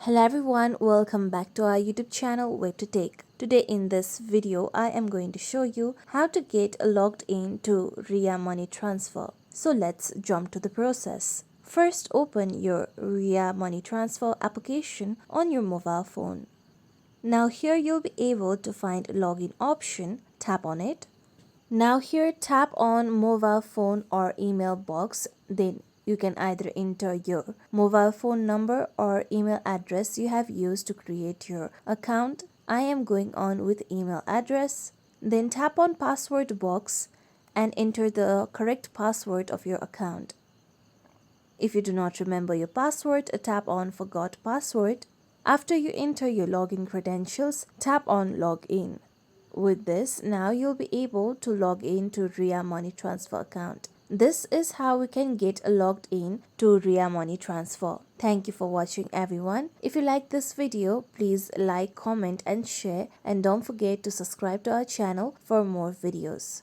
Hello everyone, welcome back to our YouTube channel WebToTech. Today in this video, I am going to show you how to get logged in to Ria Money Transfer. So let's jump to the process. First, open your Ria Money Transfer application on your mobile phone. Now here you'll be able to find login option, tap on it. Now here tap on mobile phone or email box, then you can either enter your mobile phone number or email address you have used to create your account. I am going on with email address. Then tap on password box and enter the correct password of your account. If you do not remember your password, tap on forgot password. After you enter your login credentials, tap on login. With this, now you'll be able to log in to Ria Money Transfer account. This is how we can get logged in to Ria Money Transfer. Thank you for watching everyone. If you like this video, please like, comment and share, and don't forget to subscribe to our channel for more videos.